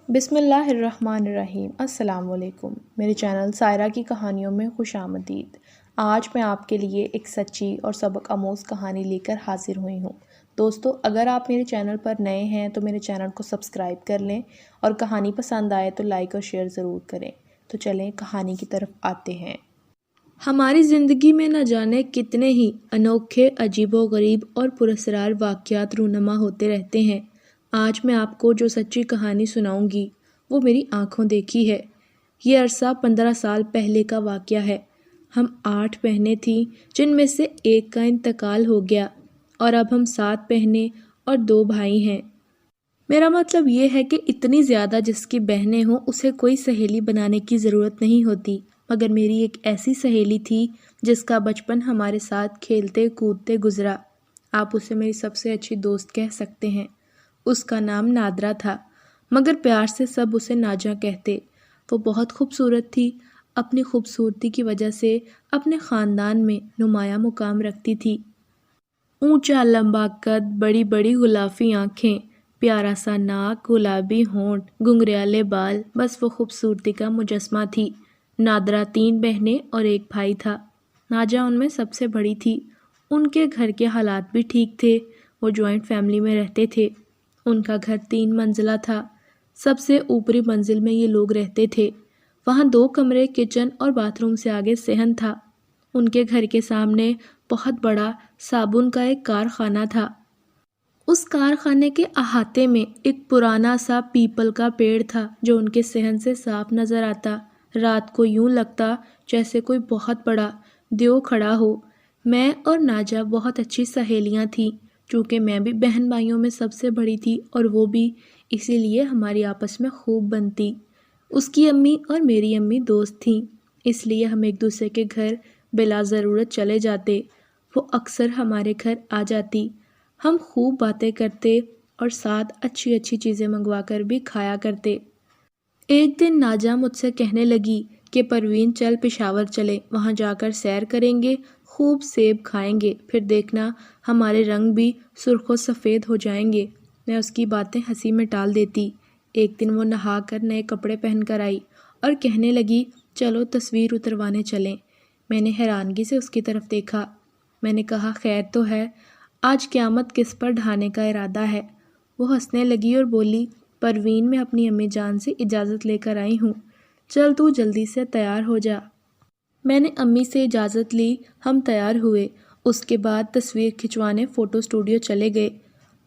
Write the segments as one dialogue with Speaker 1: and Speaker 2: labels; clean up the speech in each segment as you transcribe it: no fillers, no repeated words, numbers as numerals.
Speaker 1: بسم اللہ الرحمن الرحیم۔ السلام علیکم۔ میرے چینل سائرہ کی کہانیوں میں خوش آمدید۔ آج میں آپ کے لیے ایک سچی اور سبق آموز کہانی لے کر حاضر ہوئی ہوں۔ دوستو، اگر آپ میرے چینل پر نئے ہیں تو میرے چینل کو سبسکرائب کر لیں اور کہانی پسند آئے تو لائک اور شیئر ضرور کریں۔ تو چلیں کہانی کی طرف آتے ہیں۔ ہماری زندگی میں نہ جانے کتنے ہی انوکھے، عجیب و غریب اور پراسرار واقعات رونما ہوتے رہتے ہیں۔ آج میں آپ کو جو سچی کہانی سناؤں گی وہ میری آنکھوں دیکھی ہے۔ یہ عرصہ 15 سال پہلے کا واقعہ ہے۔ ہم 8 بہنیں تھیں جن میں سے ایک کا انتقال ہو گیا اور اب ہم 7 بہنیں اور 2 بھائی ہیں۔ میرا مطلب یہ ہے کہ اتنی زیادہ جس کی بہنیں ہوں اسے کوئی سہیلی بنانے کی ضرورت نہیں ہوتی، مگر میری ایک ایسی سہیلی تھی جس کا بچپن ہمارے ساتھ کھیلتے کودتے گزرا۔ آپ اسے میری سب سے اچھی دوست کہہ سکتے ہیں۔ اس کا نام نادرا تھا، مگر پیار سے سب اسے ناجا کہتے۔ وہ بہت خوبصورت تھی، اپنی خوبصورتی کی وجہ سے اپنے خاندان میں نمایاں مقام رکھتی تھی۔ اونچا لمبا قد، بڑی بڑی غلافی آنکھیں، پیارا سا ناک، گلابی ہونٹ، گنگریالے بال، بس وہ خوبصورتی کا مجسمہ تھی۔ نادرا 3 بہنیں اور 1 بھائی تھا۔ ناجا ان میں سب سے بڑی تھی۔ ان کے گھر کے حالات بھی ٹھیک تھے، وہ جوائنٹ فیملی میں رہتے تھے۔ ان کا گھر 3 منزلہ تھا۔ سب سے اوپری منزل میں یہ لوگ رہتے تھے۔ وہاں 2 کمرے، کچن اور باتھ روم سے آگے صحن تھا۔ ان کے گھر کے سامنے بہت بڑا صابن کا ایک کارخانہ تھا۔ اس کارخانے کے احاطے میں ایک پرانا سا پیپل کا پیڑ تھا جو ان کے صحن سے صاف نظر آتا۔ رات کو یوں لگتا جیسے کوئی بہت بڑا دیو کھڑا ہو۔ میں اور ناجا بہت اچھی سہیلیاں تھیں، چونکہ میں بھی بہن بھائیوں میں سب سے بڑی تھی اور وہ بھی، اسی لیے ہماری آپس میں خوب بنتی۔ اس کی امی اور میری امی دوست تھیں، اس لیے ہم ایک دوسرے کے گھر بلا ضرورت چلے جاتے۔ وہ اکثر ہمارے گھر آ جاتی۔ ہم خوب باتیں کرتے اور ساتھ اچھی اچھی چیزیں منگوا کر بھی کھایا کرتے۔ ایک دن ناجا مجھ سے کہنے لگی کہ پروین چل پشاور چلے، وہاں جا کر سیر کریں گے، خوب سیب کھائیں گے، پھر دیکھنا ہمارے رنگ بھی سرخ و سفید ہو جائیں گے۔ میں اس کی باتیں ہنسی میں ٹال دیتی۔ ایک دن وہ نہا کر نئے کپڑے پہن کر آئی اور کہنے لگی چلو تصویر اتروانے چلیں۔ میں نے حیرانگی سے اس کی طرف دیکھا۔ میں نے کہا خیر تو ہے، آج قیامت کس پر ڈھانے کا ارادہ ہے؟ وہ ہنسنے لگی اور بولی پروین، میں اپنی امی جان سے اجازت لے کر آئی ہوں، چل تو جلدی سے تیار ہو جا۔ میں نے امی سے اجازت لی، ہم تیار ہوئے۔ اس کے بعد تصویر کھنچوانے فوٹو اسٹوڈیو چلے گئے۔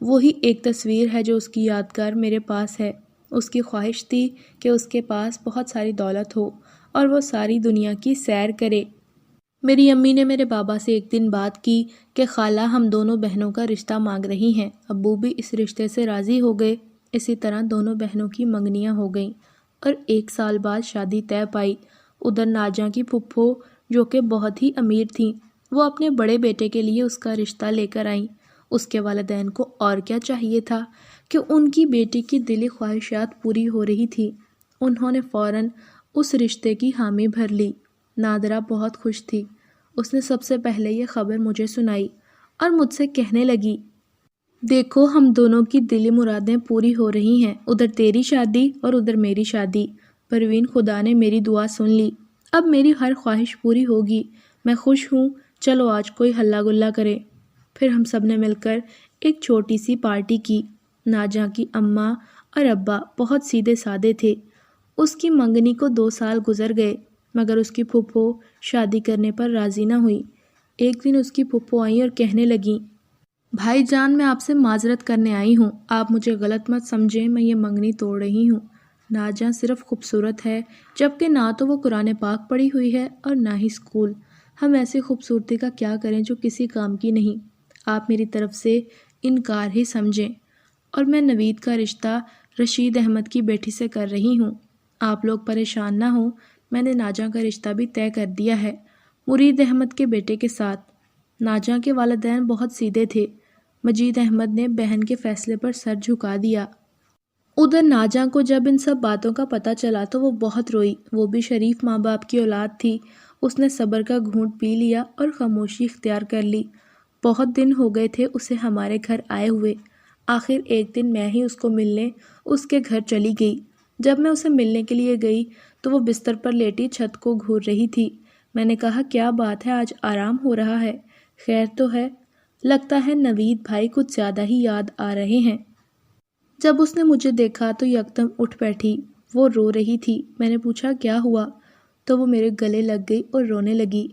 Speaker 1: وہی ایک تصویر ہے جو اس کی یادگار میرے پاس ہے۔ اس کی خواہش تھی کہ اس کے پاس بہت ساری دولت ہو اور وہ ساری دنیا کی سیر کرے۔ میری امی نے میرے بابا سے ایک دن بات کی کہ خالہ ہم دونوں بہنوں کا رشتہ مانگ رہی ہیں۔ ابو بھی اس رشتے سے راضی ہو گئے۔ اسی طرح دونوں بہنوں کی منگنیاں ہو گئیں اور 1 سال بعد شادی طے پائی۔ ادھر ناجا کی پھپھو جو کہ بہت ہی امیر تھیں، وہ اپنے بڑے بیٹے کے لیے اس کا رشتہ لے کر آئیں۔ اس کے والدین کو اور کیا چاہیے تھا کہ ان کی بیٹی کی دلی خواہشات پوری ہو رہی تھی۔ انہوں نے فوراً اس رشتے کی حامی بھر لی۔ نادرا بہت خوش تھی۔ اس نے سب سے پہلے یہ خبر مجھے سنائی اور مجھ سے کہنے لگی دیکھو ہم دونوں کی دلی مرادیں پوری ہو رہی ہیں، ادھر تیری شادی اور ادھر میری شادی۔ پروین، خدا نے میری دعا سن لی، اب میری ہر خواہش پوری ہوگی۔ میں خوش ہوں، چلو آج کوئی ہلا گلا کرے۔ پھر ہم سب نے مل کر ایک چھوٹی سی پارٹی کی۔ ناجا کی اماں اور ابا بہت سیدھے سادے تھے۔ اس کی منگنی کو 2 سال گزر گئے، مگر اس کی پھپھو شادی کرنے پر راضی نہ ہوئی۔ ایک دن اس کی پھپھو آئیں اور کہنے لگیں بھائی جان، میں آپ سے معذرت کرنے آئی ہوں، آپ مجھے غلط مت سمجھیں، میں یہ منگنی توڑ رہی ہوں۔ ناجا صرف خوبصورت ہے، جبکہ نہ تو وہ قرآن پاک پڑھی ہوئی ہے اور نہ ہی اسکول۔ ہم ایسی خوبصورتی کا کیا کریں جو کسی کام کی نہیں؟ آپ میری طرف سے انکار ہی سمجھیں۔ اور میں نوید کا رشتہ رشید احمد کی بیٹی سے کر رہی ہوں۔ آپ لوگ پریشان نہ ہوں، میں نے ناجا کا رشتہ بھی طے کر دیا ہے، مرید احمد کے بیٹے کے ساتھ۔ ناجا کے والدین بہت سیدھے تھے۔ مجید احمد نے بہن کے فیصلے پر سر جھکا دیا۔ ادھر ناجا کو جب ان سب باتوں کا پتہ چلا تو وہ بہت روئی۔ وہ بھی شریف ماں باپ کی اولاد تھی۔ اس نے صبر کا گھونٹ پی لیا اور خاموشی اختیار کر لی۔ بہت دن ہو گئے تھے اسے ہمارے گھر آئے ہوئے۔ آخر ایک دن میں ہی اس کو ملنے اس کے گھر چلی گئی۔ جب میں اسے ملنے کے لیے گئی تو وہ بستر پر لیٹی چھت کو گھور رہی تھی۔ میں نے کہا کیا بات ہے، آج آرام ہو رہا ہے؟ خیر تو ہے؟ لگتا ہے نوید بھائی کچھ زیادہ ہی یاد آ رہے ہیں۔ جب اس نے مجھے دیکھا تو یکدم اٹھ بیٹھی۔ وہ رو رہی تھی۔ میں نے پوچھا کیا ہوا؟ تو وہ میرے گلے لگ گئی اور رونے لگی۔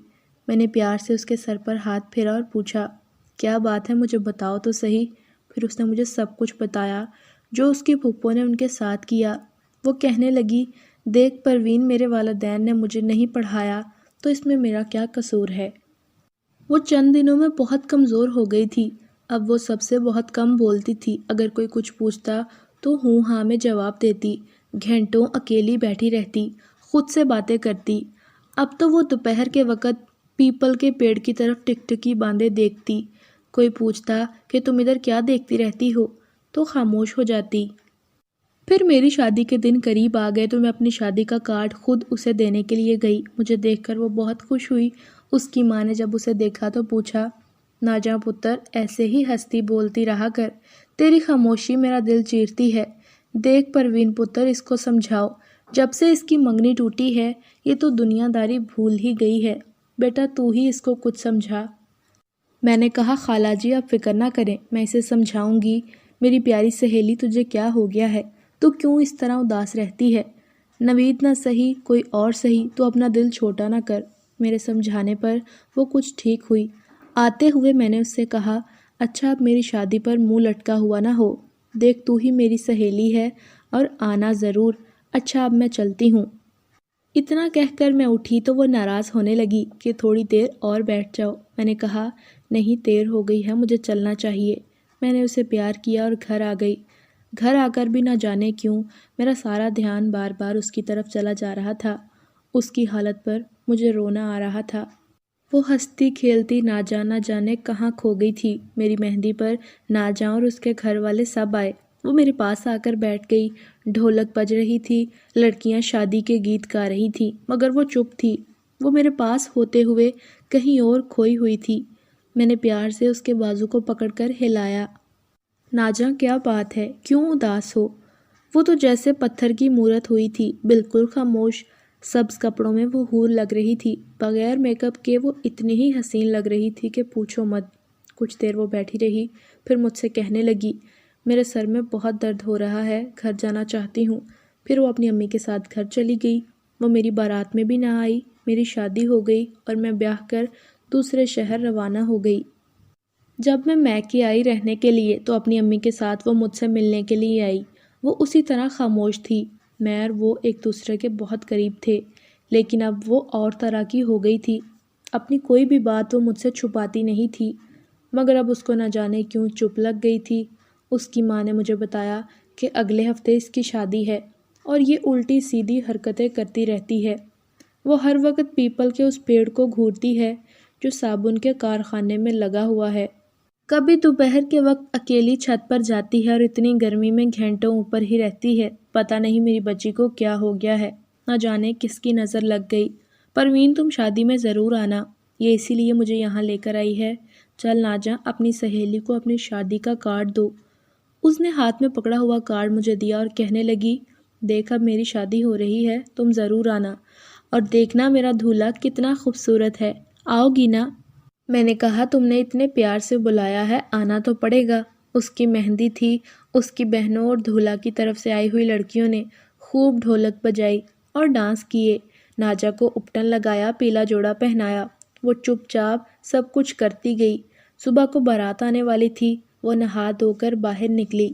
Speaker 1: میں نے پیار سے اس کے سر پر ہاتھ پھیرا اور پوچھا کیا بات ہے، مجھے بتاؤ تو صحیح۔ پھر اس نے مجھے سب کچھ بتایا جو اس کی پھپھو نے ان کے ساتھ کیا۔ وہ کہنے لگی دیکھ پروین، میرے والدین نے مجھے نہیں پڑھایا تو اس میں میرا کیا قصور ہے؟ وہ چند دنوں میں بہت کمزور ہو گئی تھی۔ اب وہ سب سے بہت کم بولتی تھی۔ اگر کوئی کچھ پوچھتا تو ہوں ہاں میں جواب دیتی۔ گھنٹوں اکیلی بیٹھی رہتی، خود سے باتیں کرتی۔ اب تو وہ دوپہر کے وقت پیپل کے پیڑ کی طرف ٹکٹکی باندھے دیکھتی۔ کوئی پوچھتا کہ تم ادھر کیا دیکھتی رہتی ہو تو خاموش ہو جاتی۔ پھر میری شادی کے دن قریب آ گئے تو میں اپنی شادی کا کارڈ خود اسے دینے کے لیے گئی۔ مجھے دیکھ کر وہ بہت خوش ہوئی۔ اس کی ماں نے جب اسے دیکھا تو پوچھا ناجاں پتر، ایسے ہی ہستی بولتی رہا کر، تیری خاموشی میرا دل چیرتی ہے۔ دیکھ پروین پتر، اس کو سمجھاؤ، جب سے اس کی منگنی ٹوٹی ہے یہ تو دنیا داری بھول ہی گئی ہے۔ بیٹا تو ہی اس کو کچھ سمجھا۔ میں نے کہا خالہ جی آپ فکر نہ کریں، میں اسے سمجھاؤں گی۔ میری پیاری سہیلی، تجھے کیا ہو گیا ہے؟ تو کیوں اس طرح اداس رہتی ہے؟ نوید نہ صحیح، کوئی اور صحیح، تو اپنا دل چھوٹا نہ کر۔ میرے سمجھانے پر وہ کچھ ٹھیک ہوئی۔ آتے ہوئے میں نے اس سے کہا اچھا اب میری شادی پر منہ لٹکا ہوا نہ ہو۔ دیکھ تو ہی میری سہیلی ہے اور آنا ضرور۔ اچھا اب میں چلتی ہوں۔ اتنا کہہ کر میں اٹھی تو وہ ناراض ہونے لگی کہ تھوڑی دیر اور بیٹھ جاؤ۔ میں نے کہا نہیں، دیر ہو گئی ہے، مجھے چلنا چاہیے۔ میں نے اسے پیار کیا اور گھر آ گئی۔ گھر آ کر بھی نہ جانے کیوں میرا سارا دھیان بار بار اس کی طرف چلا جا رہا تھا۔ اس کی حالت پر مجھے رونا آ رہا تھا۔ وہ ہنستی کھیلتی نہ جانے کہاں کھو گئی تھی۔ میری مہندی پر ناجاں اور اس کے گھر والے سب آئے۔ وہ میرے پاس آ کر بیٹھ گئی۔ ڈھولک بج رہی تھی، لڑکیاں شادی کے گیت گا رہی تھیں، مگر وہ چپ تھی۔ وہ میرے پاس ہوتے ہوئے کہیں اور کھوئی ہوئی تھی۔ میں نے پیار سے اس کے بازو کو پکڑ کر ہلایا۔ ناجاں کیا بات ہے، کیوں اداس ہو؟ وہ تو جیسے پتھر کی مورت ہوئی تھی، بالکل خاموش۔ سبز کپڑوں میں وہ حور لگ رہی تھی۔ بغیر میک اپ کے وہ اتنی ہی حسین لگ رہی تھی کہ پوچھو مت۔ کچھ دیر وہ بیٹھی رہی، پھر مجھ سے کہنے لگی میرے سر میں بہت درد ہو رہا ہے، گھر جانا چاہتی ہوں۔ پھر وہ اپنی امی کے ساتھ گھر چلی گئی۔ وہ میری بارات میں بھی نہ آئی۔ میری شادی ہو گئی اور میں بیاہ کر دوسرے شہر روانہ ہو گئی۔ جب میں میکے آئی رہنے کے لیے تو اپنی امی کے ساتھ وہ مجھ سے ملنے کے لیے آئی۔ وہ اسی طرح خاموش تھی۔ میں اور وہ ایک دوسرے کے بہت قریب تھے، لیکن اب وہ اور طرح کی ہو گئی تھی۔ اپنی کوئی بھی بات وہ مجھ سے چھپاتی نہیں تھی، مگر اب اس کو نہ جانے کیوں چپ لگ گئی تھی۔ اس کی ماں نے مجھے بتایا کہ اگلے ہفتے اس کی شادی ہے اور یہ الٹی سیدھی حرکتیں کرتی رہتی ہے۔ وہ ہر وقت پیپل کے اس پیڑ کو گھورتی ہے جو صابن کے کارخانے میں لگا ہوا ہے۔ کبھی دوپہر کے وقت اکیلی چھت پر جاتی ہے اور اتنی گرمی میں گھنٹوں اوپر ہی رہتی ہے۔ پتہ نہیں میری بچی کو کیا ہو گیا ہے، نہ جانے کس کی نظر لگ گئی۔ پروین تم شادی میں ضرور آنا، یہ اسی لیے مجھے یہاں لے کر آئی ہے۔ چل ناجاں اپنی سہیلی کو اپنی شادی کا کارڈ دو۔ اس نے ہاتھ میں پکڑا ہوا کارڈ مجھے دیا اور کہنے لگی دیکھ اب میری شادی ہو رہی ہے، تم ضرور آنا، اور دیکھنا میرا دولہا کتنا خوبصورت ہے، آؤ گی نا؟ میں نے کہا تم نے اتنے پیار سے بلایا ہے، آنا تو پڑے گا۔ اس کی مہندی تھی، اس کی بہنوں اور دولہا کی طرف سے آئی ہوئی لڑکیوں نے خوب ڈھولک بجائی اور ڈانس کیے۔ ناجا کو اپٹن لگایا، پیلا جوڑا پہنایا۔ وہ چپ چاپ سب کچھ کرتی گئی۔ صبح کو بارات آنے والی تھی۔ وہ نہا دھو کر باہر نکلی،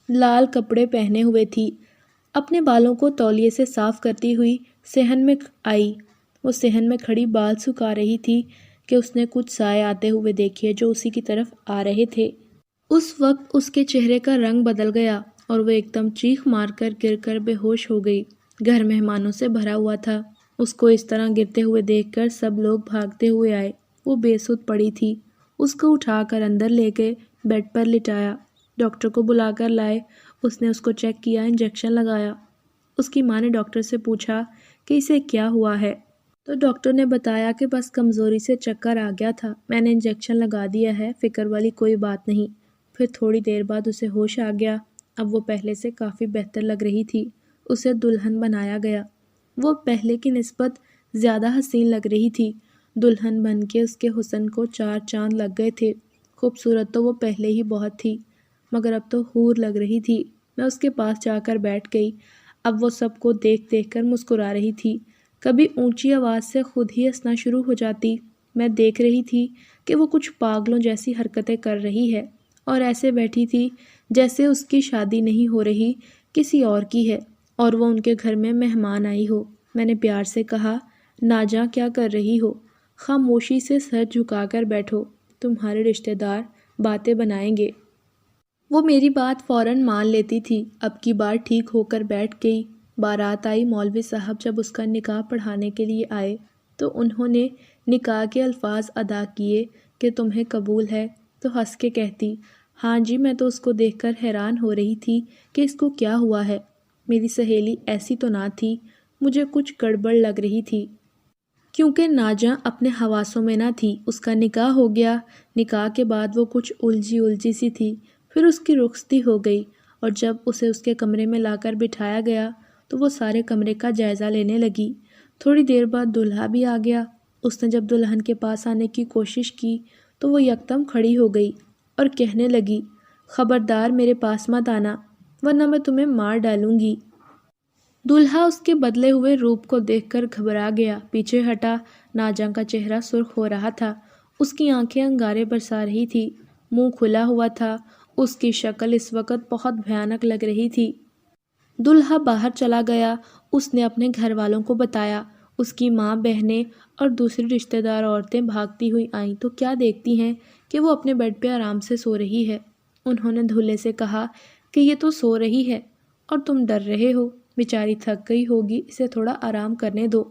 Speaker 1: لال کپڑے پہنے ہوئے تھی۔ اپنے بالوں کو تولیے سے صاف کرتی ہوئی صحن میں آئی۔ وہ صحن میں کھڑی بال سکھا رہی تھی کہ اس نے کچھ سائے آتے ہوئے دیکھے جو اسی کی طرف آ رہے تھے۔ اس وقت اس کے چہرے کا رنگ بدل گیا اور وہ ایک دم چیخ مار کر گر کر بے ہوش ہو گئی۔ گھر مہمانوں سے بھرا ہوا تھا۔ اس کو اس طرح گرتے ہوئے دیکھ کر سب لوگ بھاگتے ہوئے آئے۔ وہ بے سدھ پڑی تھی۔ اس کو اٹھا کر اندر لے گئے، بیڈ پر لٹایا، ڈاکٹر کو بلا کر لائے۔ اس نے اس کو چیک کیا، انجیکشن لگایا۔ اس کی ماں نے ڈاکٹر سے پوچھا کہ اسے کیا ہوا ہے، تو ڈاکٹر نے بتایا کہ بس کمزوری سے چکر آ گیا تھا، میں نے انجیکشن لگا دیا ہے، فکر والی کوئی بات نہیں۔ پھر تھوڑی دیر بعد اسے ہوش آ گیا۔ اب وہ پہلے سے کافی بہتر لگ رہی تھی۔ اسے دلہن بنایا گیا۔ وہ پہلے کی نسبت زیادہ حسین لگ رہی تھی۔ دلہن بن کے اس کے حسن کو 4 چاند لگ گئے تھے۔ خوبصورت تو وہ پہلے ہی بہت تھی، مگر اب تو حور لگ رہی تھی۔ میں اس کے پاس جا کر بیٹھ گئی۔ اب وہ سب کو دیکھ دیکھ کر مسکرا رہی تھی، کبھی اونچی آواز سے خود ہی ہنسنا شروع ہو جاتی۔ میں دیکھ رہی تھی کہ وہ کچھ پاگلوں جیسی حرکتیں کر رہی ہے اور ایسے بیٹھی تھی جیسے اس کی شادی نہیں ہو رہی، کسی اور کی ہے اور وہ ان کے گھر میں مہمان آئی ہو۔ میں نے پیار سے کہا، ناجاں کیا کر رہی ہو؟ خاموشی سے سر جھکا کر بیٹھو، تمہارے رشتہ دار باتیں بنائیں گے۔ وہ میری بات فوراً مان لیتی تھی۔ اب کی بار ٹھیک ہو کر بیٹھ گئی۔ بارات آئی۔ مولوی صاحب جب اس کا نکاح پڑھانے کے لیے آئے تو انہوں نے نکاح کے الفاظ ادا کیے کہ تمہیں قبول ہے، تو ہنس کے کہتی، ہاں جی۔ میں تو اس کو دیکھ کر حیران ہو رہی تھی کہ اس کو کیا ہوا ہے۔ میری سہیلی ایسی تو نہ تھی، مجھے کچھ گڑبڑ لگ رہی تھی کیونکہ ناجاں اپنے حواسوں میں نہ تھی۔ اس کا نکاح ہو گیا۔ نکاح کے بعد وہ کچھ الجھی سی تھی۔ پھر اس کی رخصتی ہو گئی اور جب اسے اس کے کمرے میں لا کر بٹھایا گیا تو وہ سارے کمرے کا جائزہ لینے لگی۔ تھوڑی دیر بعد دلہا بھی آ گیا۔ اس نے جب دلہن کے پاس آنے کی کوشش کی تو وہ یکدم کھڑی ہو گئی اور کہنے لگی، خبردار میرے پاس مت آنا ورنہ میں تمہیں مار ڈالوں گی۔ دلہا اس کے بدلے ہوئے روپ کو دیکھ کر گھبرا گیا، پیچھے ہٹا۔ ناجاں کا چہرہ سرخ ہو رہا تھا، اس کی آنکھیں انگارے برسا رہی تھی، منہ کھلا ہوا تھا۔ اس کی شکل اس وقت بہت بھیانک لگ رہی تھی۔ دلہا باہر چلا گیا۔ اس نے اپنے گھر والوں کو بتایا۔ اس کی ماں، بہنیں اور دوسری رشتہ دار عورتیں بھاگتی ہوئی آئیں تو کیا دیکھتی ہیں کہ وہ اپنے بیڈ پہ آرام سے سو رہی ہے۔ انہوں نے دولہے سے کہا کہ یہ تو سو رہی ہے اور تم ڈر رہے ہو، بیچاری تھک گئی ہوگی، اسے تھوڑا آرام کرنے دو۔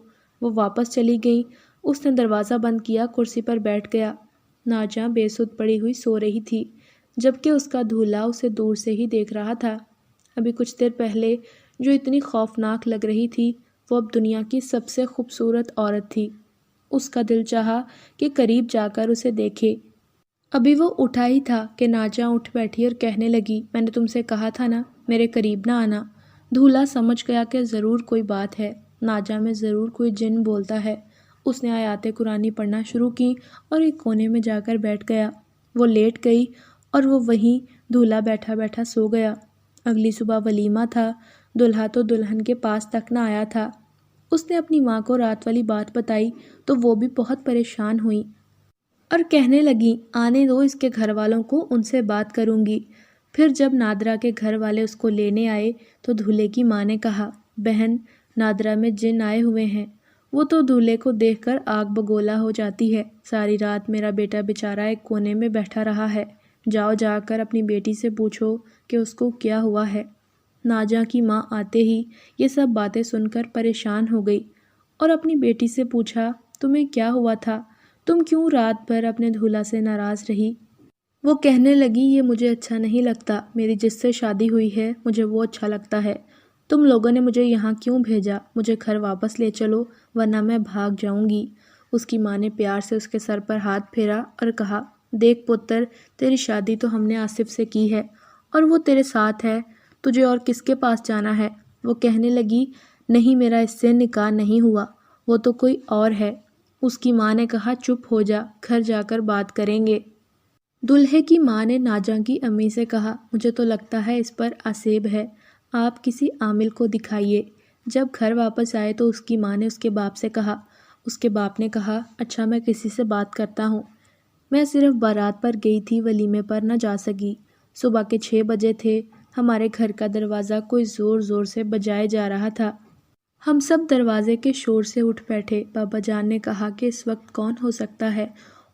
Speaker 1: وہ واپس چلی گئی۔ اس نے دروازہ بند کیا، کرسی پر بیٹھ گیا۔ ناجاں بے سدھ پڑی ہوئی سو رہی تھی، جبکہ اس کا دولہا اسے دور سے ہی دیکھ رہا تھا۔ ابھی کچھ دیر پہلے جو اتنی خوفناک لگ رہی تھی وہ اب دنیا کی سب سے خوبصورت عورت تھی۔ اس کا دل چاہا کہ قریب جا کر اسے دیکھے۔ ابھی وہ اٹھا ہی تھا کہ ناجاں اٹھ بیٹھی اور کہنے لگی، میں نے تم سے کہا تھا نا میرے قریب نہ آنا۔ دولہا سمجھ گیا کہ ضرور کوئی بات ہے، ناجاں میں ضرور کوئی جن بولتا ہے۔ اس نے آیات قرآنی پڑھنا شروع کی اور ایک کونے میں جا کر بیٹھ گیا۔ وہ لیٹ گئی اور وہ وہیں دولہا بیٹھا بیٹھا سو گیا۔ اگلی صبح ولیمہ تھا۔ دولہا تو دلہن کے پاس تک نہ آیا تھا۔ اس نے اپنی ماں کو رات والی بات بتائی تو وہ بھی بہت پریشان ہوئی اور کہنے لگی، آنے دو اس کے گھر والوں کو، ان سے بات کروں گی۔ پھر جب نادرا کے گھر والے اس کو لینے آئے تو دولہے کی ماں نے کہا، بہن نادرا میں جن آئے ہوئے ہیں۔ وہ تو دولہے کو دیکھ کر آگ بگولا ہو جاتی ہے۔ ساری رات میرا بیٹا بیچارہ ایک کونے میں بیٹھا رہا ہے۔ جاؤ جا کر اپنی بیٹی سے پوچھو کہ اس کو کیا ہوا ہے۔ ناجاں کی ماں آتے ہی یہ سب باتیں سن کر پریشان ہو گئی اور اپنی بیٹی سے پوچھا، تمہیں کیا ہوا تھا؟ تم کیوں رات بھر اپنے دولہا سے ناراض رہی؟ وہ کہنے لگی، یہ مجھے اچھا نہیں لگتا، میری جس سے شادی ہوئی ہے مجھے وہ اچھا لگتا ہے۔ تم لوگوں نے مجھے یہاں کیوں بھیجا؟ مجھے گھر واپس لے چلو ورنہ میں بھاگ جاؤں گی۔ اس کی ماں نے پیار سے اس کے سر پر ہاتھ پھیرا اور کہا، دیکھ پتر، تیری شادی تو ہم نے آصف سے کی ہے اور وہ تیرے ساتھ ہے، تجھے اور کس کے پاس جانا ہے؟ وہ کہنے لگی، نہیں میرا اس سے نکاح نہیں ہوا، وہ تو کوئی اور ہے۔ اس کی ماں نے کہا، چپ ہو جا، گھر جا کر بات کریں گے۔ دولہے کی ماں نے ناجاں کی امی سے کہا، مجھے تو لگتا ہے اس پر آسیب ہے، آپ کسی عامل کو دکھائیے۔ جب گھر واپس آئے تو اس کی ماں نے اس کے باپ سے کہا۔ اس کے باپ نے کہا، اچھا میں کسی سے بات کرتا ہوں، میں صرف بارات پر گئی تھی، ولیمے پر نہ جا سکی۔ صبح کے 6 بجے تھے، ہمارے گھر کا دروازہ کوئی زور زور سے بجائے جا رہا تھا۔ ہم سب دروازے کے شور سے اٹھ بیٹھے۔ بابا جان نے کہا کہ اس وقت کون ہو سکتا ہے؟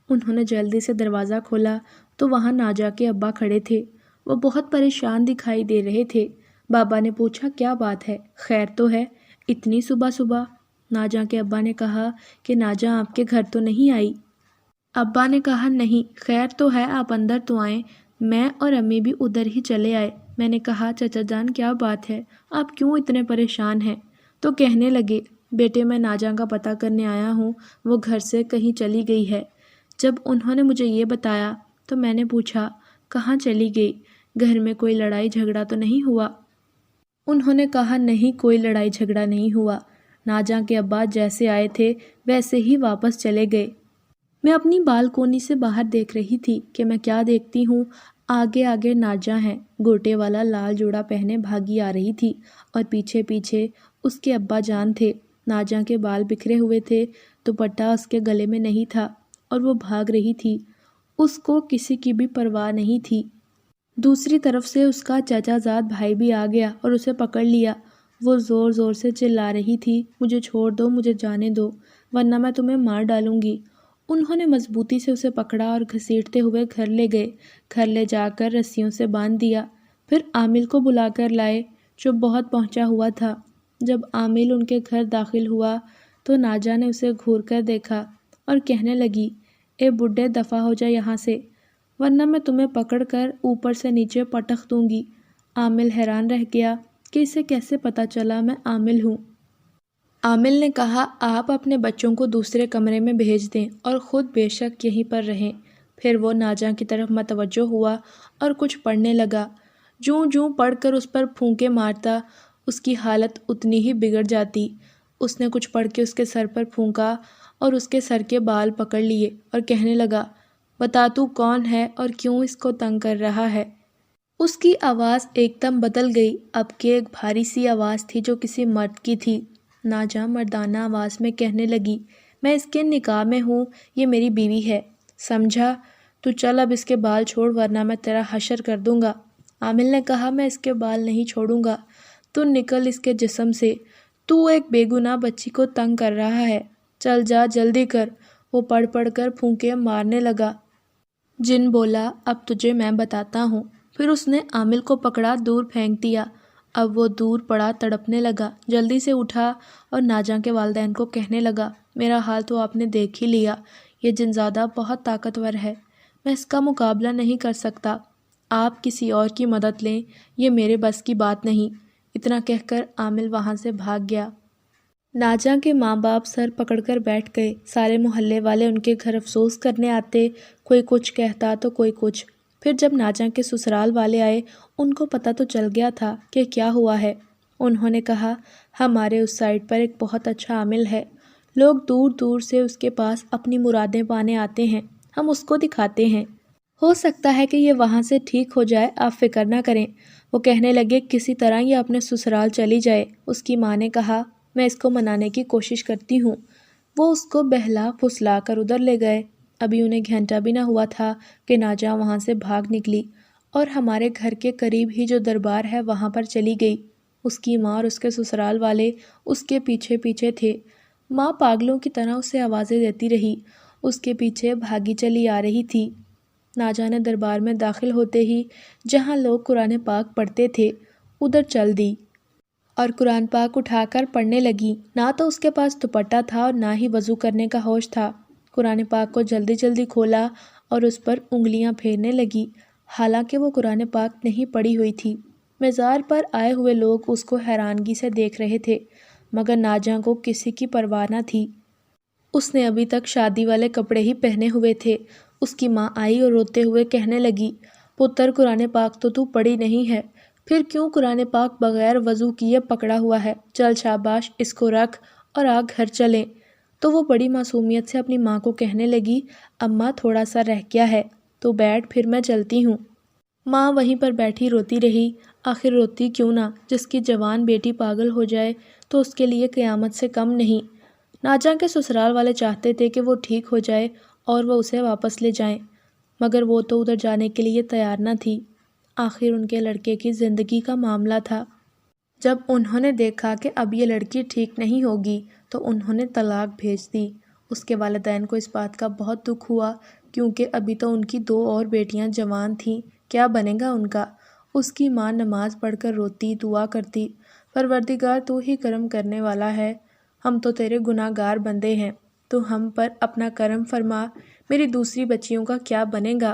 Speaker 1: انہوں نے جلدی سے دروازہ کھولا تو وہاں ناجاں کے ابا کھڑے تھے۔ وہ بہت پریشان دکھائی دے رہے تھے۔ بابا نے پوچھا، کیا بات ہے؟ خیر تو ہے اتنی صبح صبح؟ ناجاں کے ابا نے کہا کہ ناجاں آپ کے گھر تو نہیں آئی؟ ابا نے کہا، نہیں، خیر تو ہے، آپ اندر تو آئیں۔ میں اور امی بھی ادھر ہی چلے آئے۔ میں نے کہا، چچا جان کیا بات ہے، آپ کیوں اتنے پریشان ہیں؟ تو کہنے لگے، بیٹے میں ناجاں کا پتہ کرنے آیا ہوں، وہ گھر سے کہیں چلی گئی ہے۔ جب انہوں نے مجھے یہ بتایا تو میں نے پوچھا، کہاں چلی گئی؟ گھر میں کوئی لڑائی جھگڑا تو نہیں ہوا؟ انہوں نے کہا نہیں کوئی لڑائی جھگڑا نہیں ہوا، ناجاں کے ابا جیسے آئے تھے ویسے ہی واپس چلے گئے۔ میں اپنی بالکونی سے باہر دیکھ رہی تھی کہ میں کیا دیکھتی ہوں، آگے آگے ناجاں ہیں، گوٹے والا لال جوڑا پہنے بھاگی آ رہی تھی اور پیچھے پیچھے اس کے ابا جان تھے۔ ناجاں کے بال بکھرے ہوئے تھے، دوپٹہ اس کے گلے میں نہیں تھا اور وہ بھاگ رہی تھی، اس کو کسی کی بھی پرواہ نہیں تھی۔ دوسری طرف سے اس کا چچا زاد بھائی بھی آ گیا اور اسے پکڑ لیا۔ وہ زور زور سے چلا رہی تھی، مجھے چھوڑ دو، مجھے جانے دو، ورنہ میں تمہیں مار ڈالوں گی۔ انہوں نے مضبوطی سے اسے پکڑا اور گھسیٹتے ہوئے گھر لے گئے، گھر لے جا کر رسیوں سے باندھ دیا، پھر عامل کو بلا کر لائے جو بہت پہنچا ہوا تھا۔ جب عامل ان کے گھر داخل ہوا تو ناجاں نے اسے گھور کر دیکھا اور کہنے لگی، اے بڈھے دفع ہو جا یہاں سے، ورنہ میں تمہیں پکڑ کر اوپر سے نیچے پٹخ دوں گی۔ عامل حیران رہ گیا کہ اسے کیسے پتہ چلا میں عامل ہوں۔ عامل نے کہا آپ اپنے بچوں کو دوسرے کمرے میں بھیج دیں اور خود بے شک یہیں پر رہیں۔ پھر وہ ناجاں کی طرف متوجہ ہوا اور کچھ پڑھنے لگا۔ جوں جوں پڑھ کر اس پر پھونکے مارتا اس کی حالت اتنی ہی بگڑ جاتی۔ اس نے کچھ پڑھ کے اس کے سر پر پھونکا اور اس کے سر کے بال پکڑ لیے اور کہنے لگا، بتا تو کون ہے اور کیوں اس کو تنگ کر رہا ہے؟ اس کی آواز ایک دم بدل گئی، اب کہ ایک بھاری سی آواز تھی جو کسی مرد کی تھی۔ ناجاں مردانہ آواز میں کہنے لگی، میں اس کے نکاح میں ہوں، یہ میری بیوی ہے، سمجھا؟ تو چل اب اس کے بال چھوڑ ورنہ میں تیرا حشر کر دوں گا۔ عامل نے کہا میں اس کے بال نہیں چھوڑوں گا، تو نکل اس کے جسم سے، تو ایک بے گناہ بچی کو تنگ کر رہا ہے، چل جا جلدی کر۔ وہ پڑھ پڑھ کر پھونکے مارنے لگا۔ جن بولا اب تجھے میں بتاتا ہوں۔ پھر اس نے عامل کو پکڑا دور پھینک دیا۔ اب وہ دور پڑا تڑپنے لگا، جلدی سے اٹھا اور ناجاں کے والدین کو کہنے لگا، میرا حال تو آپ نے دیکھ ہی لیا، یہ جنزادہ بہت طاقتور ہے، میں اس کا مقابلہ نہیں کر سکتا، آپ کسی اور کی مدد لیں، یہ میرے بس کی بات نہیں۔ اتنا کہہ کر عامل وہاں سے بھاگ گیا۔ ناجاں کے ماں باپ سر پکڑ کر بیٹھ گئے، سارے محلے والے ان کے گھر افسوس کرنے آتے، کوئی کچھ کہتا تو کوئی کچھ۔ پھر جب ناجاں کے سسرال والے آئے، ان کو پتہ تو چل گیا تھا کہ کیا ہوا ہے۔ انہوں نے کہا ہمارے اس سائٹ پر ایک بہت اچھا عامل ہے، لوگ دور دور سے اس کے پاس اپنی مرادیں پانے آتے ہیں، ہم اس کو دکھاتے ہیں، ہو سکتا ہے کہ یہ وہاں سے ٹھیک ہو جائے، آپ فکر نہ کریں۔ وہ کہنے لگے کسی طرح یہ اپنے سسرال چلی جائے۔ اس کی ماں نے کہا میں اس کو منانے کی کوشش کرتی ہوں۔ وہ اس کو بہلا پھسلا کر ادھر لے گئے۔ ابھی انہیں گھنٹہ بھی نہ ہوا تھا کہ ناجاں وہاں سے بھاگ نکلی اور ہمارے گھر کے قریب ہی جو دربار ہے وہاں پر چلی گئی۔ اس کی ماں اور اس کے سسرال والے اس کے پیچھے پیچھے تھے۔ ماں پاگلوں کی طرح اسے آوازیں دیتی رہی، اس کے پیچھے بھاگی چلی آ رہی تھی۔ ناجاں نے دربار میں داخل ہوتے ہی جہاں لوگ قرآن پاک پڑھتے تھے ادھر چل دی اور قرآن پاک اٹھا کر پڑھنے لگی۔ نہ تو اس کے پاس دوپٹہ تھا اور نہ ہی وضو کرنے کا ہوش تھا۔ قرآن پاک کو جلدی جلدی کھولا اور اس پر انگلیاں پھیرنے لگی، حالانکہ وہ قرآن پاک نہیں پڑھی ہوئی تھی۔ مزار پر آئے ہوئے لوگ اس کو حیرانگی سے دیکھ رہے تھے، مگر ناجاں کو کسی کی پرواہ نہ تھی۔ اس نے ابھی تک شادی والے کپڑے ہی پہنے ہوئے تھے۔ اس کی ماں آئی اور روتے ہوئے کہنے لگی، پتر قرآن پاک تو پڑھی نہیں ہے، پھر کیوں قرآن پاک بغیر وضو کیے پکڑا ہوا ہے؟ چل شاباش، اس کو رکھ اور آ گھر چلیں۔ تو وہ بڑی معصومیت سے اپنی ماں کو کہنے لگی، اماں تھوڑا سا رہ گیا ہے، تو بیٹھ، پھر میں چلتی ہوں۔ ماں وہیں پر بیٹھی روتی رہی۔ آخر روتی کیوں نہ، جس کی جوان بیٹی پاگل ہو جائے تو اس کے لیے قیامت سے کم نہیں۔ ناجاں کے سسرال والے چاہتے تھے کہ وہ ٹھیک ہو جائے اور وہ اسے واپس لے جائیں، مگر وہ تو ادھر جانے کے لیے تیار نہ تھی۔ آخر ان کے لڑکے کی زندگی کا معاملہ تھا۔ جب انہوں نے دیکھا کہ اب یہ لڑکی ٹھیک نہیں ہوگی تو انہوں نے طلاق بھیج دی۔ اس کے والدین کو اس بات کا بہت دکھ ہوا، کیونکہ ابھی تو ان کی 2 اور بیٹیاں جوان تھیں، کیا بنے گا ان کا؟ اس کی ماں نماز پڑھ کر روتی، دعا کرتی، پروردگار تو ہی کرم کرنے والا ہے، ہم تو تیرے گناہ گار بندے ہیں، تو ہم پر اپنا کرم فرما، میری دوسری بچیوں کا کیا بنے گا؟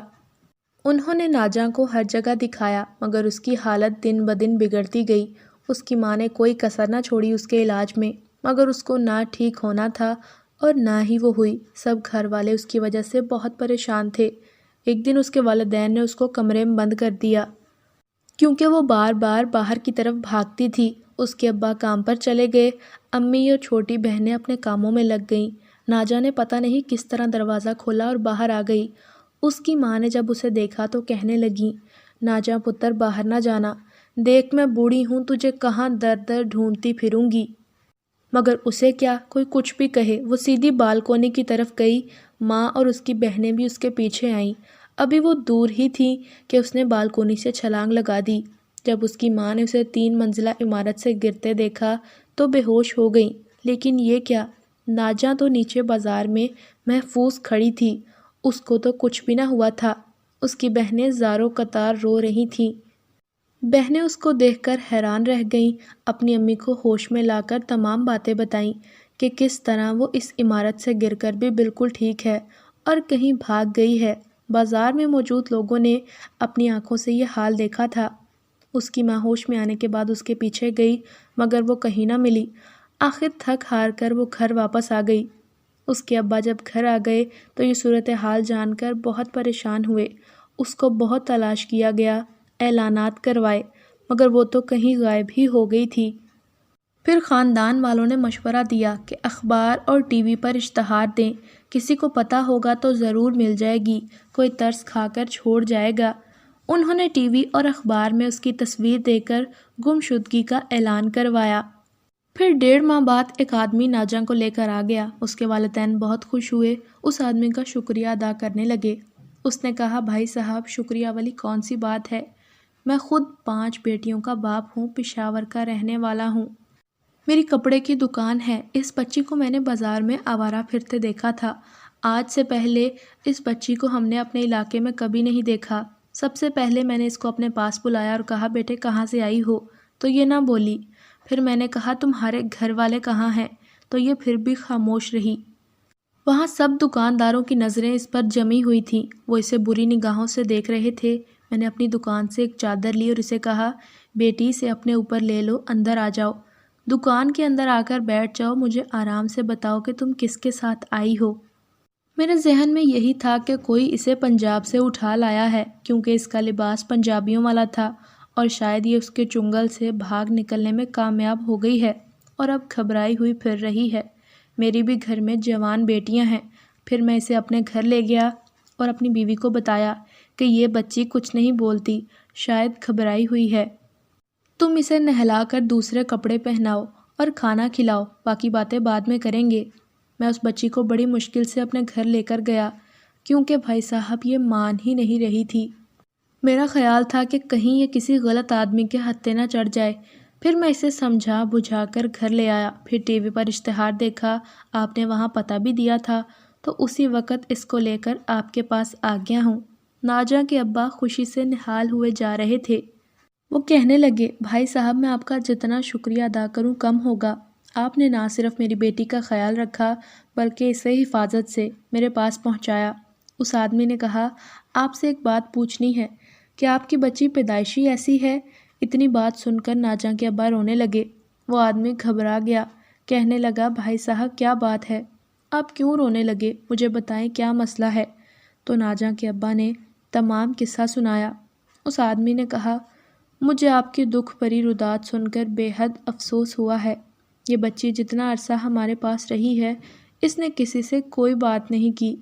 Speaker 1: انہوں نے ناجاں کو ہر جگہ دکھایا، مگر اس کی حالت دن بدن بگڑتی گئی۔ اس کی ماں نے کوئی کسر نہ چھوڑی اس کے علاج میں، مگر اس کو نہ ٹھیک ہونا تھا اور نہ ہی وہ ہوئی۔ سب گھر والے اس کی وجہ سے بہت پریشان تھے۔ ایک دن اس کے والدین نے اس کو کمرے میں بند کر دیا، کیونکہ وہ بار بار باہر کی طرف بھاگتی تھی۔ اس کے ابا کام پر چلے گئے، امی اور چھوٹی بہنیں اپنے کاموں میں لگ گئیں۔ ناجا نے پتہ نہیں کس طرح دروازہ کھولا اور باہر آ گئی۔ اس کی ماں نے جب اسے دیکھا تو کہنے لگیں، ناجا پتر باہر نہ جانا، دیکھ میں بوڑھی ہوں، تجھے کہاں در در ڈھونڈتی پھروں گی۔ مگر اسے کیا، کوئی کچھ بھی کہے، وہ سیدھی بالکونی کی طرف گئی۔ ماں اور اس کی بہنیں بھی اس کے پیچھے آئیں۔ ابھی وہ دور ہی تھیں کہ اس نے بالکونی سے چھلانگ لگا دی۔ جب اس کی ماں نے اسے 3 منزلہ عمارت سے گرتے دیکھا تو بے ہوش ہو گئیں۔ لیکن یہ کیا، ناجا تو نیچے بازار میں محفوظ کھڑی تھی، اس کو تو کچھ بھی نہ ہوا تھا۔ اس کی بہنیں زاروں قطار رو رہی تھیں۔ بہنیں اس کو دیکھ کر حیران رہ گئیں، اپنی امی کو ہوش میں لا کر تمام باتیں بتائیں کہ کس طرح وہ اس عمارت سے گر کر بھی بالکل ٹھیک ہے اور کہیں بھاگ گئی ہے۔ بازار میں موجود لوگوں نے اپنی آنکھوں سے یہ حال دیکھا تھا۔ اس کی ماں ہوش میں آنے کے بعد اس کے پیچھے گئی مگر وہ کہیں نہ ملی۔ آخر تھک ہار کر وہ گھر واپس آ گئی۔ اس کے ابا جب گھر آ گئے تو یہ صورتحال جان کر بہت پریشان ہوئے۔ اس کو بہت تلاش کیا گیا، اعلانات کروائے، مگر وہ تو کہیں غائب ہی ہو گئی تھی۔ پھر خاندان والوں نے مشورہ دیا کہ اخبار اور ٹی وی پر اشتہار دیں، کسی کو پتہ ہوگا تو ضرور مل جائے گی، کوئی ترس کھا کر چھوڑ جائے گا۔ انہوں نے ٹی وی اور اخبار میں اس کی تصویر دے کر گمشدگی کا اعلان کروایا۔ پھر 1.5 ماہ بعد ایک آدمی ناجا کو لے کر آ گیا۔ اس کے والدین بہت خوش ہوئے، اس آدمی کا شکریہ ادا کرنے لگے۔ اس نے کہا، بھائی صاحب، شکریہ والی کون سی بات ہے، میں خود 5 بیٹیوں کا باپ ہوں، پشاور کا رہنے والا ہوں۔ میری کپڑے کی دکان ہے۔ اس بچی کو میں نے بازار میں آوارہ پھرتے دیکھا تھا۔ آج سے پہلے اس بچی کو ہم نے اپنے علاقے میں کبھی نہیں دیکھا۔ سب سے پہلے میں نے اس کو اپنے پاس بلایا اور کہا، بیٹے کہاں سے آئی ہو؟ تو یہ نہ بولی۔ پھر میں نے کہا، تمہارے گھر والے کہاں ہیں؟ تو یہ پھر بھی خاموش رہی۔ وہاں سب دکانداروں کی نظریں اس پر جمی ہوئی تھیں، وہ اسے بری نگاہوں سے دیکھ رہے تھے۔ میں نے اپنی دکان سے ایک چادر لی اور اسے کہا، بیٹی اسے اپنے اوپر لے لو، اندر آ جاؤ، دکان کے اندر آ کر بیٹھ جاؤ، مجھے آرام سے بتاؤ کہ تم کس کے ساتھ آئی ہو۔ میرے ذہن میں یہی تھا کہ کوئی اسے پنجاب سے اٹھا لایا ہے، کیونکہ اس کا لباس پنجابیوں والا تھا، اور شاید یہ اس کے چنگل سے بھاگ نکلنے میں کامیاب ہو گئی ہے اور اب گھبرائی ہوئی پھر رہی ہے۔ میری بھی گھر میں جوان بیٹیاں ہیں۔ پھر میں اسے اپنے گھر لے گیا اور اپنی بیوی کو بتایا کہ یہ بچی کچھ نہیں بولتی، شاید گھبرائی ہوئی ہے۔ تم اسے نہلا کر دوسرے کپڑے پہناؤ اور کھانا کھلاؤ، باقی باتیں بعد میں کریں گے۔ میں اس بچی کو بڑی مشکل سے اپنے گھر لے کر گیا، کیونکہ بھائی صاحب یہ مان ہی نہیں رہی تھی۔ میرا خیال تھا کہ کہیں یہ کسی غلط آدمی کے ہتھے نہ چڑھ جائے۔ پھر میں اسے سمجھا بجھا کر گھر لے آیا۔ پھر ٹی وی پر اشتہار دیکھا، آپ نے وہاں پتہ بھی دیا تھا، تو اسی وقت اس کو لے کر آپ کے پاس آ گیا ہوں۔ ناجا کے ابا خوشی سے نہال ہوئے جا رہے تھے۔ وہ کہنے لگے، بھائی صاحب، میں آپ کا جتنا شکریہ ادا کروں کم ہوگا۔ آپ نے نہ صرف میری بیٹی کا خیال رکھا بلکہ اسے حفاظت سے میرے پاس پہنچایا۔ اس آدمی نے کہا، آپ سے ایک بات پوچھنی ہے، کہ آپ کی بچی پیدائشی ایسی ہے؟ اتنی بات سن کر ناجا کے ابا رونے لگے۔ وہ آدمی گھبرا گیا، کہنے لگا، بھائی صاحب کیا بات ہے؟ آپ کیوں رونے لگے؟ مجھے بتائیں کیا مسئلہ ہے؟ تو ناجا کے ابا نے تمام قصہ سنایا۔ اس آدمی نے کہا، مجھے آپ کی دکھ بھری ردات سن کر بے حد افسوس ہوا ہے۔ یہ بچی جتنا عرصہ ہمارے پاس رہی ہے، اس نے کسی سے کوئی بات نہیں کی،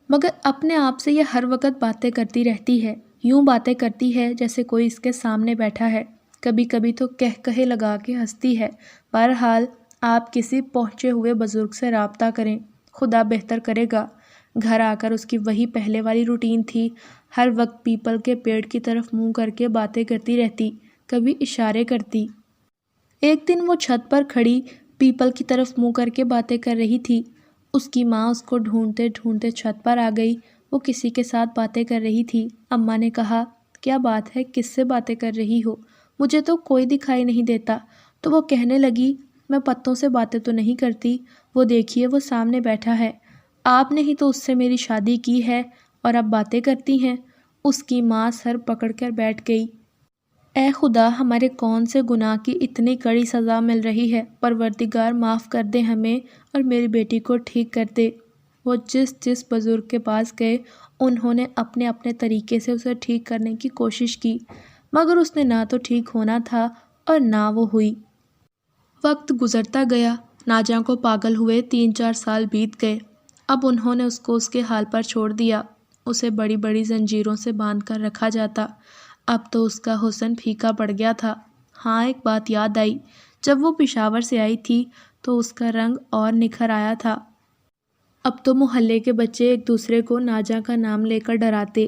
Speaker 1: مگر اپنے آپ سے یہ ہر وقت باتیں کرتی رہتی ہے، یوں باتیں کرتی ہے جیسے کوئی اس کے سامنے بیٹھا ہے، کبھی کبھی تو کہے لگا کے ہنستی ہے۔ بہرحال آپ کسی پہنچے ہوئے بزرگ سے رابطہ کریں، خدا بہتر کرے گا۔ گھر آ کر اس کی وہی پہلے والی روٹین تھی، ہر وقت پیپل کے پیڑ کی طرف منہ کر کے باتیں کرتی رہتی، کبھی اشارے کرتی۔ ایک دن وہ چھت پر کھڑی پیپل کی طرف منہ کر کے باتیں کر رہی تھی۔ اس کی ماں اس کو ڈھونڈتے ڈھونڈتے چھت پر آ گئی، وہ کسی کے ساتھ باتیں کر رہی تھی۔ اماں نے کہا، کیا بات ہے، کس سے باتیں کر رہی ہو؟ مجھے تو کوئی دکھائی نہیں دیتا۔ تو وہ کہنے لگی، میں پتوں سے باتیں تو نہیں کرتی، وہ دیکھیے وہ سامنے بیٹھا ہے، آپ نے ہی تو اس سے میری شادی کی ہے اور اب باتیں کرتی ہیں۔ اس کی ماں سر پکڑ کر بیٹھ گئی۔ اے خدا، ہمارے کون سے گناہ کی اتنی کڑی سزا مل رہی ہے، پروردگار معاف کر دے ہمیں اور میری بیٹی کو ٹھیک کر دے۔ وہ جس بزرگ کے پاس گئے، انہوں نے اپنے طریقے سے اسے ٹھیک کرنے کی کوشش کی، مگر اس نے نہ تو ٹھیک ہونا تھا اور نہ وہ ہوئی۔ وقت گزرتا گیا، ناجاں کو پاگل ہوئے 3-4 سال بیت گئے۔ اب انہوں نے اس کو اس کے حال پر چھوڑ دیا۔ اسے بڑی بڑی زنجیروں سے باندھ کر رکھا جاتا۔ اب تو اس کا حسن پھیکا پڑ گیا تھا۔ ہاں، ایک بات یاد آئی، جب وہ پشاور سے آئی تھی تو اس کا رنگ اور نکھر آیا تھا۔ اب تو محلے کے بچے ایک دوسرے کو ناجاں کا نام لے کر ڈراتے،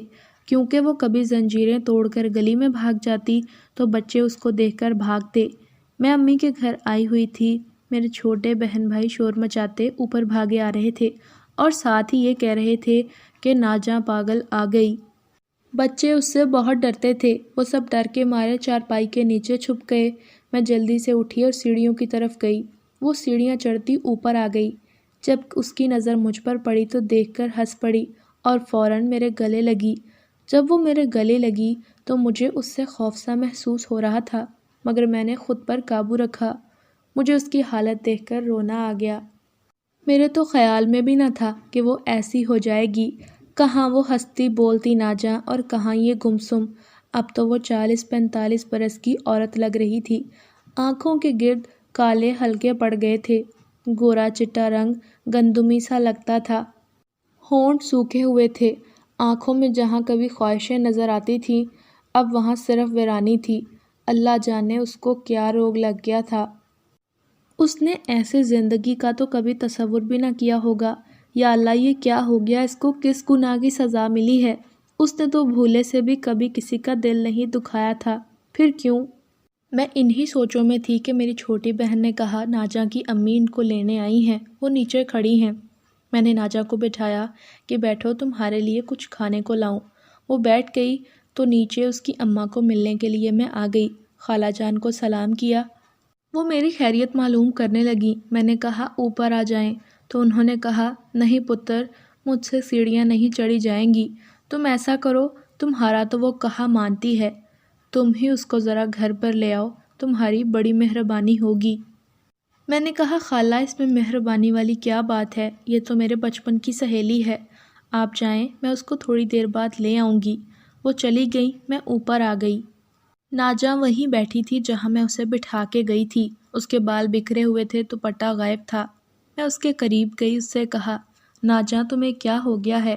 Speaker 1: کیونکہ وہ کبھی زنجیریں توڑ کر گلی میں بھاگ جاتی تو بچے اس کو دیکھ کر بھاگتے۔ میں امی کے گھر آئی ہوئی تھی، میرے چھوٹے بہن بھائی شور مچاتے اوپر بھاگے آ رہے تھے اور ساتھ ہی یہ کہہ رہے تھے کہ ناجاں پاگل آ گئی۔ بچے اس سے بہت ڈرتے تھے، وہ سب ڈر کے مارے چارپائی کے نیچے چھپ گئے۔ میں جلدی سے اٹھی اور سیڑھیوں کی طرف گئی۔ وہ سیڑھیاں چڑھتی اوپر آ گئی۔ جب اس کی نظر مجھ پر پڑی تو دیکھ کر ہنس پڑی اور فوراً میرے گلے لگی۔ جب وہ میرے گلے لگی تو مجھے اس سے خوف سا محسوس ہو رہا تھا، مگر میں نے خود پر قابو رکھا۔ مجھے اس کی حالت دیکھ کر رونا آ گیا۔ میرے تو خیال میں بھی نہ تھا کہ وہ ایسی ہو جائے گی۔ کہاں وہ ہنستی بولتی ناجاں اور کہاں یہ گمسم۔ اب تو وہ 40-45 برس کی عورت لگ رہی تھی۔ آنکھوں کے گرد کالے حلقے پڑ گئے تھے، گورا چٹا رنگ گندمی سا لگتا تھا، ہونٹ سوکھے ہوئے تھے۔ آنکھوں میں جہاں کبھی خواہشیں نظر آتی تھیں اب وہاں صرف ویرانی تھی۔ اللہ جانے اس کو کیا روگ لگ گیا تھا۔ اس نے ایسے زندگی کا تو کبھی تصور بھی نہ کیا ہوگا۔ یا اللہ، یہ کیا ہو گیا اس کو؟ کس گناہ کی سزا ملی ہے؟ اس نے تو بھولے سے بھی کبھی کسی کا دل نہیں دکھایا تھا، پھر کیوں؟ میں انہی سوچوں میں تھی کہ میری چھوٹی بہن نے کہا ناجاں کی امی ان کو لینے آئی ہیں، وہ نیچے کھڑی ہیں۔ میں نے ناجاں کو بٹھایا کہ بیٹھو، تمہارے لیے کچھ کھانے کو لاؤں۔ وہ بیٹھ گئی تو نیچے اس کی اماں کو ملنے کے لیے میں آ گئی۔ خالہ جان کو سلام کیا، وہ میری خیریت معلوم کرنے لگی۔ میں نے کہا اوپر آ جائیں تو انہوں نے کہا نہیں پتر، مجھ سے سیڑھیاں نہیں چڑھی جائیں گی۔ تم ایسا کرو، تمہارا تو وہ کہا مانتی ہے، تم ہی اس کو ذرا گھر پر لے آؤ، تمہاری بڑی مہربانی ہوگی۔ میں نے کہا خالہ، اس میں مہربانی والی کیا بات ہے؟ یہ تو میرے بچپن کی سہیلی ہے، آپ جائیں، میں اس کو تھوڑی دیر بعد لے آؤں گی۔ وہ چلی گئی، میں اوپر آ گئی۔ ناجاں وہیں بیٹھی تھی جہاں میں اسے بٹھا کے گئی تھی۔ اس کے بال بکھرے ہوئے تھے، دوپٹہ غائب تھا۔ میں اس کے قریب گئی، اس سے کہا ناجاں، تمہیں کیا ہو گیا ہے؟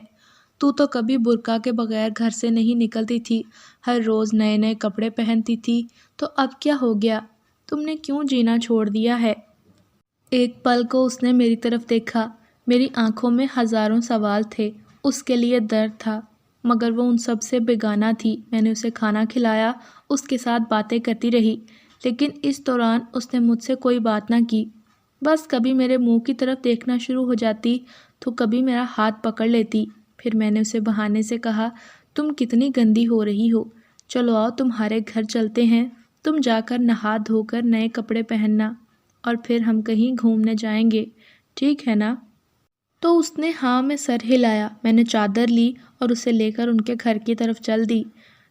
Speaker 1: تو کبھی برقع کے بغیر گھر سے نہیں نکلتی تھی، ہر روز نئے نئے کپڑے پہنتی تھی، تو اب کیا ہو گیا؟ تم نے کیوں جینا چھوڑ دیا ہے؟ ایک پل کو اس نے میری طرف دیکھا۔ میری آنکھوں میں ہزاروں سوال تھے، اس کے لیے درد تھا، مگر وہ ان سب سے بیگانہ تھی۔ میں نے اسے کھانا کھلایا، اس کے ساتھ باتیں کرتی رہی، لیکن اس دوران اس نے مجھ سے کوئی بات نہ کی۔ بس کبھی میرے منہ کی طرف دیکھنا شروع ہو جاتی تو کبھی میرا ہاتھ پکڑ لیتی۔ پھر میں نے اسے بہانے سے کہا تم کتنی گندی ہو رہی ہو، چلو آؤ تمہارے گھر چلتے ہیں، تم جا کر نہا دھو کر نئے کپڑے پہننا اور پھر ہم کہیں گھومنے جائیں گے، ٹھیک ہے نا؟ تو اس نے ہاں میں سر ہلایا۔ میں نے چادر لی اور اسے لے کر ان کے گھر کی طرف چل دی۔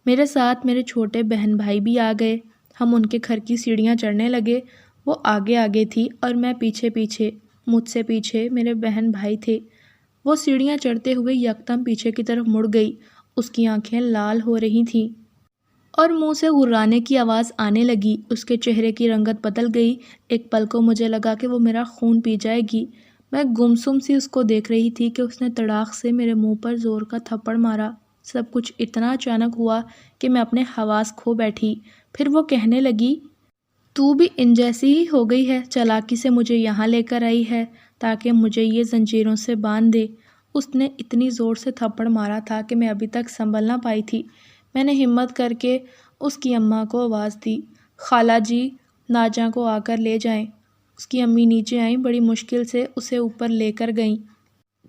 Speaker 1: میرے ساتھ میرے چھوٹے بہن بھائی بھی آ گئے۔ ہم ان کے گھر کی سیڑھیاں چڑھنے لگے۔ وہ آگے آگے تھی اور میں پیچھے پیچھے، مجھ سے پیچھے میرے بہن بھائی تھے۔ وہ سیڑھیاں چڑھتے ہوئے یکدم پیچھے کی طرف مڑ گئی، اس کی آنکھیں لال ہو رہی تھیں اور منہ سے غرانے کی آواز آنے لگی۔ اس کے چہرے کی رنگت بدل گئی۔ ایک پل کو مجھے لگا کہ وہ میرا خون پی جائے گی۔ میں گمسم سی اس کو دیکھ رہی تھی کہ اس نے تڑاک سے میرے منہ پر زور کا تھپڑ مارا۔ سب کچھ اتنا اچانک ہوا کہ میں اپنے حواس کھو بیٹھی۔ پھر وہ کہنے لگی تو بھی ان جیسی ہی ہو گئی ہے، چالاکی سے مجھے یہاں لے کر آئی ہے تاکہ مجھے یہ زنجیروں سے باندھ دے۔ اس نے اتنی زور سے تھپڑ مارا تھا کہ میں ابھی تک سنبھل نہ پائی تھی۔ میں نے ہمت کر کے اس کی اماں کو آواز دی، خالہ جی، ناجاں کو آ کر لے جائیں۔ اس کی امی نیچے آئیں، بڑی مشکل سے اسے اوپر لے کر گئیں۔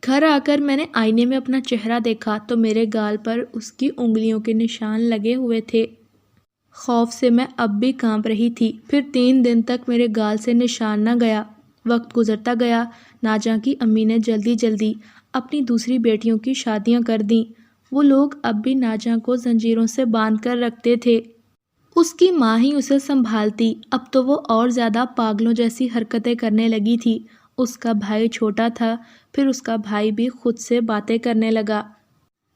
Speaker 1: گھر آ کر میں نے آئینے میں اپنا چہرہ دیکھا تو میرے گال پر اس کی انگلیوں کے نشان لگے ہوئے تھے۔ خوف سے میں اب بھی کانپ رہی تھی۔ پھر 3 دن تک میرے گال سے نشان نہ گیا۔ وقت گزرتا گیا۔ ناجاں کی امی نے جلدی جلدی اپنی دوسری بیٹیوں کی شادیاں کر دیں۔ وہ لوگ اب بھی ناجاں کو زنجیروں سے باندھ کر رکھتے تھے۔ اس کی ماں ہی اسے سنبھالتی۔ اب تو وہ اور زیادہ پاگلوں جیسی حرکتیں کرنے لگی تھی۔ اس کا بھائی چھوٹا تھا، پھر اس کا بھائی بھی خود سے باتیں کرنے لگا۔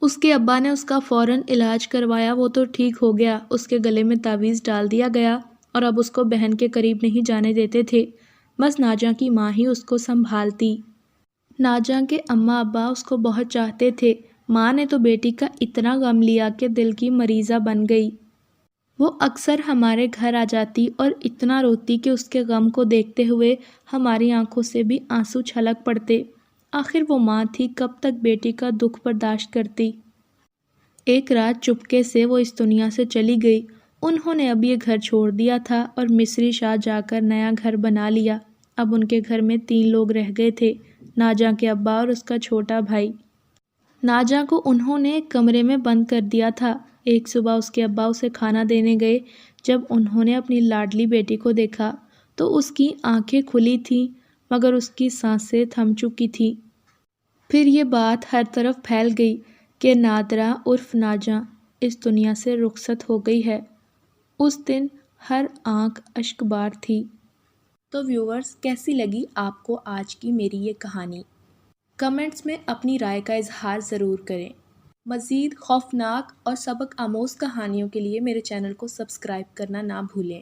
Speaker 1: اس کے ابا نے اس کا فوراً علاج کروایا، وہ تو ٹھیک ہو گیا، اس کے گلے میں تعویذ ڈال دیا گیا اور اب اس کو بہن کے قریب نہیں جانے دیتے تھے، بس ناجاں کی ماں ہی اس کو سنبھالتی۔ ناجاں کے اماں ابا اس کو بہت چاہتے تھے، ماں نے تو بیٹی کا اتنا غم لیا کہ دل کی مریضہ بن گئی۔ وہ اکثر ہمارے گھر آ جاتی اور اتنا روتی کہ اس کے غم کو دیکھتے ہوئے ہماری آنکھوں سے بھی آنسو چھلک پڑتے۔ آخر وہ ماں تھی، کب تک بیٹی کا دکھ برداشت کرتی۔ ایک رات چپکے سے وہ اس دنیا سے چلی گئی۔ انہوں نے اب یہ گھر چھوڑ دیا تھا اور مصری شاہ جا کر نیا گھر بنا لیا۔ اب ان کے گھر میں 3 لوگ رہ گئے تھے، ناجاں کے ابا اور اس کا چھوٹا بھائی۔ ناجاں کو انہوں نے ایک کمرے میں بند کر دیا تھا۔ ایک صبح اس کے ابا اسے کھانا دینے گئے۔ جب انہوں نے اپنی لاڈلی بیٹی کو دیکھا تو اس کی آنکھیں کھلی تھیں مگر اس کی سانسیں تھم چکی تھیں۔ پھر یہ بات ہر طرف پھیل گئی کہ نادرہ عرف ناجاں اس دنیا سے رخصت ہو گئی ہے۔ اس دن ہر آنکھ اشک بار تھی۔ تو ویورز، کیسی لگی آپ کو آج کی میری یہ کہانی؟ کمنٹس میں اپنی رائے کا اظہار ضرور کریں۔ مزید خوفناک اور سبق آموز کہانیوں کے لیے میرے چینل کو سبسکرائب کرنا نہ بھولیں۔